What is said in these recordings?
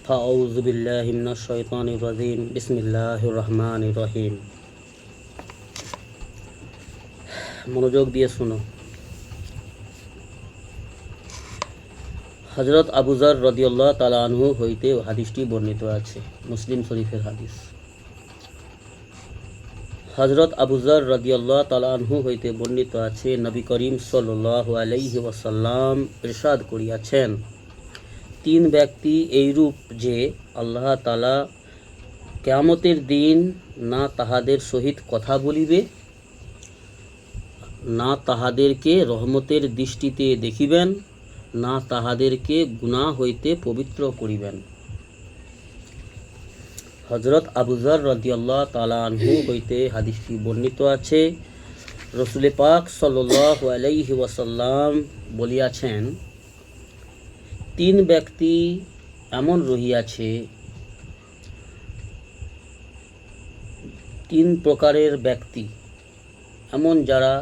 ফাউযু বিল্লাহি মিনাশ শাইতানির রাজিম। বিসমিল্লাহির রহমানির রহিম। মনোযোগ দিয়ে শুনো। হযরত আবু যর রাদিয়াল্লাহু তাআলা আনহু হইতে হাদিসটি বর্ণিত আছে, মুসলিম শরীফের হাদিস। হযরত আবু যর রাদিয়াল্লাহু তাআলা আনহু হইতে বর্ণিত আছে, নবী করিম সাল্লাল্লাহু আলাইহি ওয়াসাল্লাম ইরশাদ করিয়াছেন, তিন ব্যক্তি এইরূপ যে আল্লাহ তাআলা কিয়ামতের দিন না তাহাদের সহিত কথা বলিবে, না তাহাদেরকে রহমতের দৃষ্টিতে দেখিবেন, না তাহাদেরকে গুনাহ হইতে পবিত্র করিবেন। হযরত আবু যর রাদিয়াল্লাহু তাআলা আনহু হইতে হাদিসটি বর্ণিত আছে, রাসূল পাক সাল্লাল্লাহু আলাইহি ওয়াসাল্লাম বলিয়াছেন, তিন ব্যক্তি এমন রহিয়াছে, তিন প্রকারের ব্যক্তি এমন যারা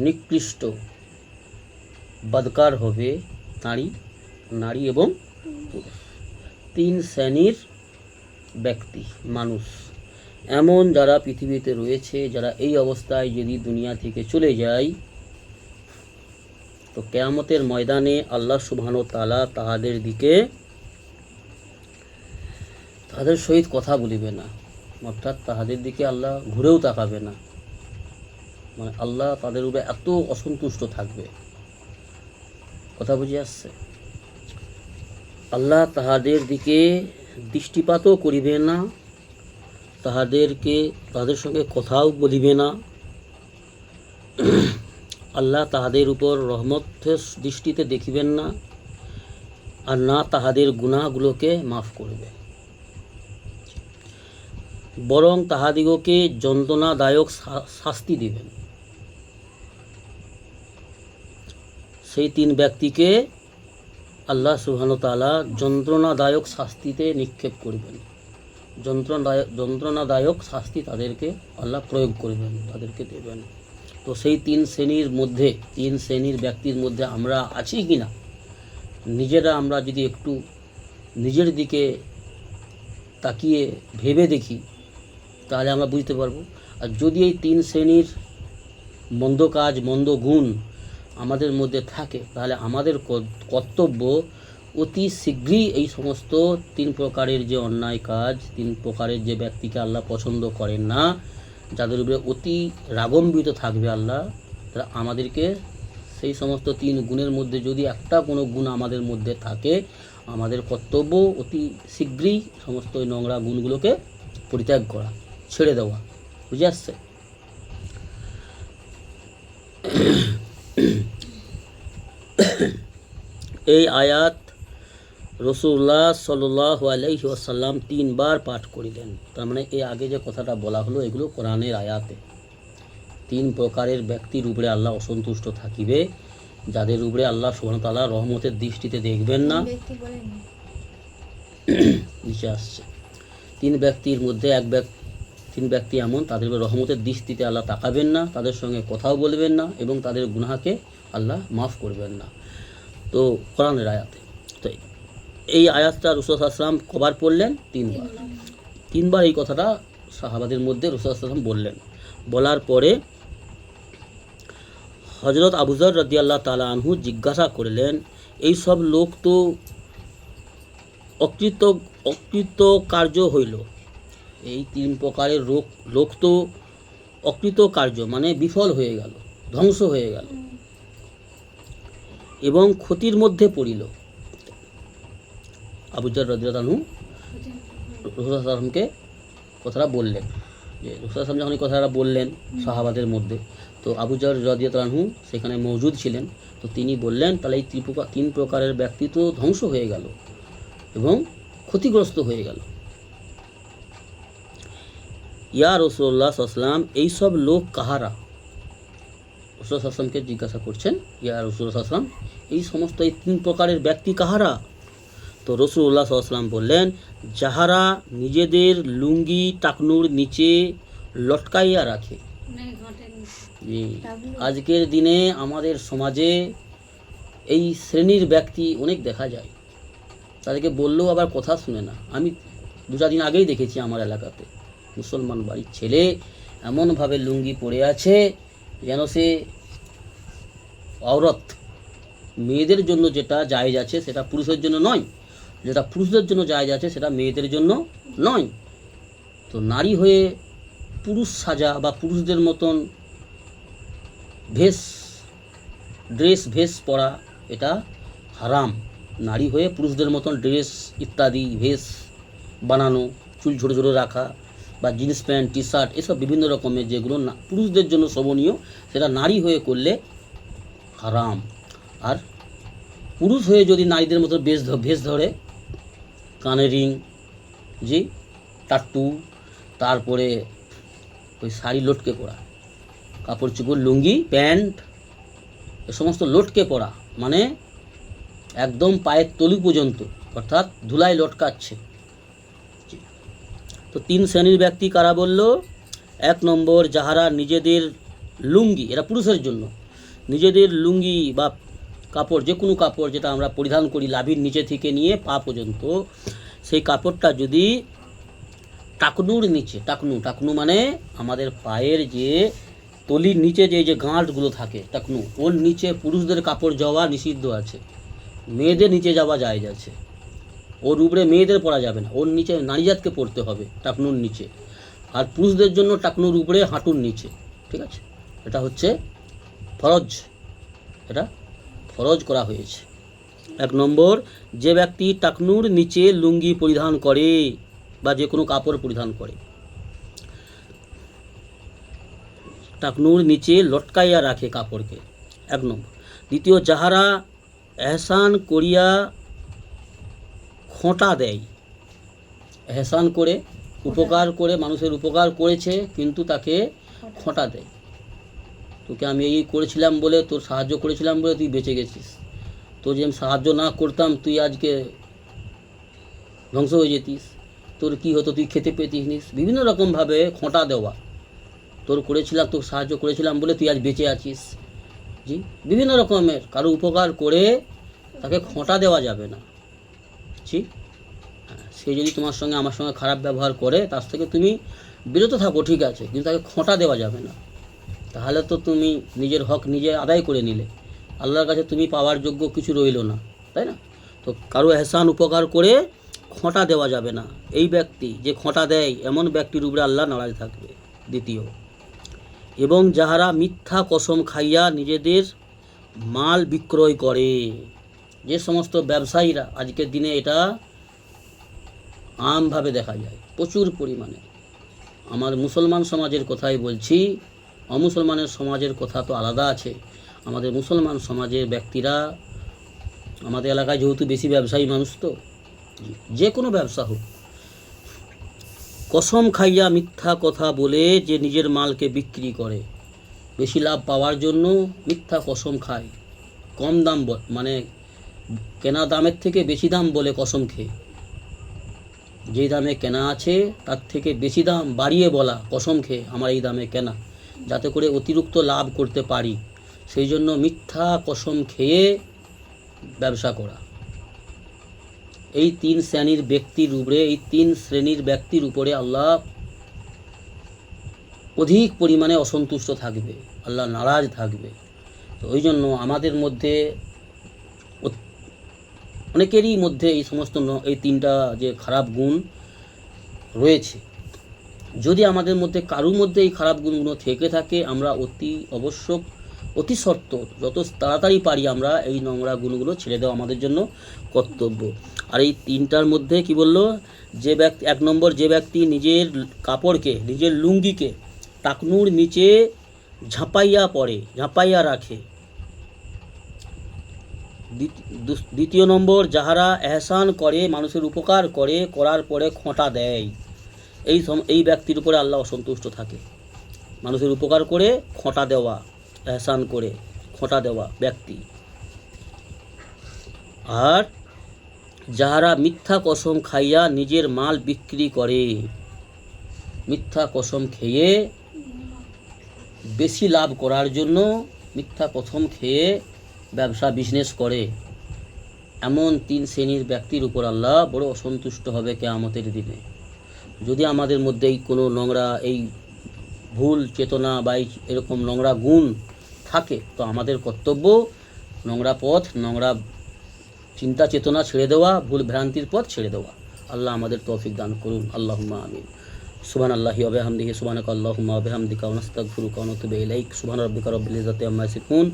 নিকৃষ্ট বদকার হবে, নারী এবং পুরুষ। তিন শ্রেণীর ব্যক্তি মানুষ এমন যারা পৃথিবীতে রয়েছে, যারা এই অবস্থায় যদি দুনিয়া থেকে চলে যায় তো কিয়ামতের ময়দানে আল্লাহ সুবহানাহু ওয়া তাআলা তাহাদের দিকে তাদের সহিত কথা বলিবে না, অর্থাৎ তাহাদের দিকে আল্লাহ ঘুরেও তাকাবে না। মানে আল্লাহ তাদের উপরে এত অসন্তুষ্ট থাকবে। কথা বুঝে আসছে? আল্লাহ তাহাদের দিকে দৃষ্টিপাতও করিবে না, তাদের সঙ্গে কথাও বলিবে না। আল্লাহ তাহাদের উপর রহমতের দৃষ্টিতে দেখিবেন না, আর না তাহাদের গুনাহগুলোকে মাফ করবে, বরং তাহাদিগকে যন্ত্রণাদায়ক শাস্তি দিবেন। সেই তিন ব্যক্তিকে আল্লাহ সুবহানাহু ওয়া তাআলা যন্ত্রণাদায়ক শাস্তিতে নিক্ষেপ করবেন। যন্ত্রণাদায়ক শাস্তি তাদেরকে আল্লাহ প্রয়োগ করবেন, তাদেরকে দেবেন। তো সেই তিন শ্রেণীর ব্যক্তির মধ্যে আমরা আছি কি না, নিজেরা আমরা যদি একটু নিজের দিকে তাকিয়ে ভেবে দেখি তাহলে আমরা বুঝতে পারবো। আর যদি এই তিন শ্রেণীর মন্দ কাজ, মন্দ গুণ আমাদের মধ্যে থাকে, তাহলে আমাদের কর্তব্য অতি শীঘ্রই এই সমস্ত তিন প্রকারের যে অন্যায় কাজ, তিন প্রকারের যে ব্যক্তিকে আল্লাহ পছন্দ করেন না, যাদের উপরে অতি রাগম্বিত থাকবে আল্লাহ, তারা আমাদেরকে সেই সমস্ত তিন গুণের মধ্যে যদি একটা কোনো গুণ আমাদের মধ্যে থাকে, আমাদের কর্তব্য অতি শীঘ্রই সমস্ত ওই নোংরা গুণগুলোকে পরিত্যাগ করা, ছেড়ে দেওয়া। বুঝে আসছে? এই আয়াত রাসূলুল্লাহ সাল্লাল্লাহু আলাইহি ওয়াসাল্লাম তিনবার পাঠ করিলেন। তার মানে এই আগে যে কথাটা বলা হলো এগুলো কোরআনের আয়াতে। তিন প্রকারের ব্যক্তির উপরে আল্লাহ অসন্তুষ্ট থাকিবে, যাদের উপরে আল্লাহ সুবহানাহু ওয়া তাআলা রহমতের দৃষ্টিতে দেখবেন না। নিচে আসছে তিন ব্যক্তির মধ্যে তিন ব্যক্তি এমন, তাদের উপরে রহমতের দৃষ্টিতে আল্লাহ তাকাবেন না, তাদের সঙ্গে কথাও বলবেন না, এবং তাদের গুনাহকে আল্লাহ মাফ করবেন না। তো কোরআনের আয়াতে তো এই আয়াতটা রাসূল সাল্লাল্লাহু আলাইহি ওয়াসাল্লাম কবার পড়লেন? তিনবার এই কথাটা সাহাবাদের মধ্যে রাসূল সাল্লাল্লাহু আলাইহি ওয়াসাল্লাম বললেন। বলার পরে হযরত আবু যর রাদিয়াল্লাহু তাআলা আনহু জিজ্ঞাসা করলেন, এই সব লোক তো অকৃতকার্য হইল। এই তিন প্রকারের লোক তো অকৃতকার্য মানে বিফল হয়ে গেল, ধ্বংস হয়ে গেল এবং ক্ষতির মধ্যে পড়িল। আবু যর রাদিয়াল্লাহু আনহু রাসূল সাল্লাল্লাহু আলাইহি ওয়াসাল্লামকে কথাটা বললেন, যে রাসূল সাল্লাল্লাহু আলাইহি ওয়াসাল্লাম যখন এই কথাটা বললেন সাহাবাদের মধ্যে, তো আবু যর রাদিয়াল্লাহু আনহু সেখানে মওজুদ ছিলেন। তো তিনি বললেন, তাহলে এই তিন প্রকারের ব্যক্তি তো ধ্বংস হয়ে গেল এবং ক্ষতিগ্রস্ত হয়ে গেল। ইয়া রাসূলুল্লাহ সাল্লাল্লাহু আলাইহি ওয়াসাল্লাম, এইসব লোক কাহারা? রাসূল সাল্লাল্লাহু আলাইহি ওয়াসাল্লামকে জিজ্ঞাসা করছেন, ইয়া রাসূলুল্লাহ সাল্লাল্লাহু আলাইহি ওয়াসাল্লাম, এই সমস্ত এই তিন প্রকারের ব্যক্তি কাহারা? তো রাসূলুল্লাহ সাল্লাল্লাহু আলাইহি ওয়াসাল্লাম বললেন, যাহারা নিজেদের লুঙ্গি টাকনুর নিচে লটকাইয়া রাখে। আজকের দিনে আমাদের সমাজে এই শ্রেণীর ব্যক্তি অনেক দেখা যায়। তাদেরকে বললেও আবার কথা শুনে না। আমি 2-4 দিন আগেই দেখেছি আমার এলাকাতে মুসলমান বাড়ির ছেলে এমনভাবে লুঙ্গি পরে আছে যেন সে औरत। মেয়েদের জন্য যেটা জায়েজ আছে সেটা পুরুষের জন্য নয়, যেটা পুরুষদের জন্য জায়েজ আছে সেটা মেয়েদের জন্য নয়। তো নারী হয়ে পুরুষ সাজা বা পুরুষদের মতন ড্রেস পরা এটা হারাম। নারী হয়ে পুরুষদের মতন ড্রেস ইত্যাদি ভেস বানানো, চুল ছোটো ছোটো রাখা বা জিন্স প্যান্ট টি শার্ট এসব বিভিন্ন রকমের যেগুলো না পুরুষদের জন্য শোভনীয় সেটা নারী হয়ে করলে হারাম। আর পুরুষ হয়ে যদি নারীদের মতো ভেস ধরে কানে রিং, জি টাট্টু, তারপরে ওই শাড়ি লটকে পরা, কাপড় চোপড় লুঙ্গি প্যান্ট এ সমস্ত লটকে পরা মানে একদম পায়ের তলু পর্যন্ত, অর্থাৎ ধুলায় লটকাচ্ছে। তো 3 শ্রেণীর ব্যক্তি কারা বলল? 1 নম্বর, যাহারা নিজেদের লুঙ্গি, এরা পুরুষের জন্য, নিজেদের লুঙ্গি বা কাপড়, যে কোনো কাপড় যেটা আমরা পরিধান করি লাভির নিচে থেকে নিয়ে পা পর্যন্ত, সেই কাপড়টা যদি টাকনুর নিচে, টাকনু মানে আমাদের পায়ের যে তলির নিচে যে গাঁটগুলো থাকে টাকনু, ওর নিচে পুরুষদের কাপড় যাওয়া নিষিদ্ধ আছে, মেয়েদের নিচে যাওয়া জায়েজ আছে। ওর উপরে মেয়েদের পরা যাবে না, ওর নিচে নারীজাতকে পড়তে হবে টাকনুর নিচে। আর পুরুষদের জন্য টাকনুর উপরে হাঁটুর নিচে, ঠিক আছে? এটা হচ্ছে ফরজ, এটা ফরজ করা হয়েছে। 1 নম্বর, যে ব্যক্তি টাকনুর নিচে লুঙ্গি পরিধান করে বা যে কোনো কাপড় পরিধান করে, টাকনুর নিচে লটকাইয়া রাখে কাপড়কে, 1 নম্বর। দ্বিতীয়, যাহারা এহসান করিয়া খোঁটা দেয়, এহসান করে উপকার করে, মানুষের উপকার করেছে কিন্তু তাকে খোঁটা দেয়। তোকে আমি এই করেছিলাম বলে, তোর সাহায্য করেছিলাম বলে তুই বেঁচে গেছিস, তোর যে আমি সাহায্য না করতাম তুই আজকে ধ্বংস হয়ে যেতিস, তোর কি হতো, তুই খেতে পেতিস নিস, বিভিন্ন রকমভাবে খোঁটা দেওয়া। তোর করেছিলাম, তোর সাহায্য করেছিলাম বলে তুই আজ বেঁচে আছিস, জি বিভিন্ন রকমের কারো উপকার করে তাকে খোঁটা দেওয়া যাবে না, ঠিক? সে যদি তোমার সঙ্গে আমার সঙ্গে খারাপ ব্যবহার করে তার থেকে তুমি বিরত থাকো, ঠিক আছে, কিন্তু তাকে খোঁটা দেওয়া যাবে না। তাহলে তো তুমি নিজের হক নিজে আদায় করে নিলে, আল্লাহর কাছে তুমি পাওয়ার যোগ্য কিছু রইল না, তাই না? তো কারো এহসান উপকার করে খোঁটা দেওয়া যাবে না। এই ব্যক্তি যে খোঁটা দেয় এমন ব্যক্তির উপরে আল্লাহ নারাজ থাকবে। দ্বিতীয়, এবং যাহারা মিথ্যা কসম খাইয়া নিজেদের মাল বিক্রয় করে, যে সমস্ত ব্যবসায়ীরা আজকের দিনে এটা আমভাবে দেখা যায় প্রচুর পরিমাণে। আমার মুসলমান সমাজের কথাই বলছি, অমুসলমানের সমাজের কথা তো আলাদা আছে। আমাদের মুসলমান সমাজের ব্যক্তিরা, আমাদের এলাকায় যেহেতু বেশি ব্যবসায়ী মানুষ, তো যে কোনো ব্যবসা হোক, কসম খাইয়া মিথ্যা কথা বলে যে নিজের মালকে বিক্রি করে, বেশি লাভ পাওয়ার জন্য মিথ্যা কসম খায়, কম দাম মানে কেনা দামের থেকে বেশি দাম বলে কসম খেয়ে, যে দামে কেনা আছে তার থেকে বেশি দাম বাড়িয়ে বলা কসম খেয়ে আমার এই দামে কেনা, যাতে করে অতিরিক্ত লাভ করতে পারি, সেই জন্য মিথ্যা কসম খেয়ে ব্যবসা করা। এই 3 শ্রেণীর ব্যক্তির উপরে, এই 3 শ্রেণীর ব্যক্তির উপরে আল্লাহ অধিক পরিমাণে অসন্তুষ্ট থাকবে, আল্লাহ নারাজ থাকবে। তো ওই জন্য আমাদের মধ্যে অনেকেরই মধ্যে এই সমস্ত এই 3টা যে খারাপ গুণ রয়েছে, যদি আমাদের মধ্যে কারোর মধ্যে এই খারাপ গুণগুলো থেকে থাকে, আমরা অতি সত্বর যত তাড়াতাড়ি পারি আমরা এই নোংরা গুণগুলো ছেড়ে দেওয়া আমাদের জন্য কর্তব্য। আর এই 3টার মধ্যে কি বলল? যে ব্যক্তি 1 নম্বর, যে ব্যক্তি নিজের কাপড়কে, নিজের লুঙ্গিকে টাকনুর নিচে ঝাঁপাইয়া রাখে। দ্বিতীয় নম্বর, যাহারা এহসান করে, মানুষের উপকার করে, করার পরে খোঁটা দেয়, এই ব্যক্তির উপরে আল্লাহ অসন্তুষ্ট থাকে। মানুষের উপকার করে খোঁটা দেওয়া, এহসান করে খোঁটা দেওয়া ব্যক্তি। আর যাহারা মিথ্যা কসম খাইয়া নিজের মাল বিক্রি করে, মিথ্যা কসম খেয়ে বেশি লাভ করার জন্য মিথ্যা কসম খেয়ে ব্যবসা বিজনেস করে, এমন 3 শ্রেণীর ব্যক্তির উপর আল্লাহ বড় অসন্তুষ্ট হবে কিয়ামতের দিনে। যদি আমাদের মধ্যে এই কোনো নোংরা এই ভুল চেতনা বা এরকম নোংরা গুণ থাকে, তো আমাদের কর্তব্য নোংরা পথ, নোংরা চিন্তা চেতনা ছেড়ে দেওয়া, ভুল ভ্রান্তির পথ ছেড়ে দেওয়া। আল্লাহ আমাদের তৌফিক দান করুন। আল্লাহুম্মা আমিন। সুবহানাল্লাহি ওয়া বিহামদিহি, সুবহানাকা আল্লাহুম্মা ওয়া বিহামদিকা, ওয়া নাস্তাগফিরুকা ওয়া নাতুবু ইলাইক। সুবহানা রাব্বিকা রাব্বিল ইজ্জাতি আম্মা ইয়াসিফুন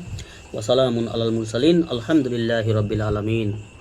ওয়া সালামুন আলাল মুরসালিন, আলহামদুলিল্লাহি রাব্বিল আলামিন।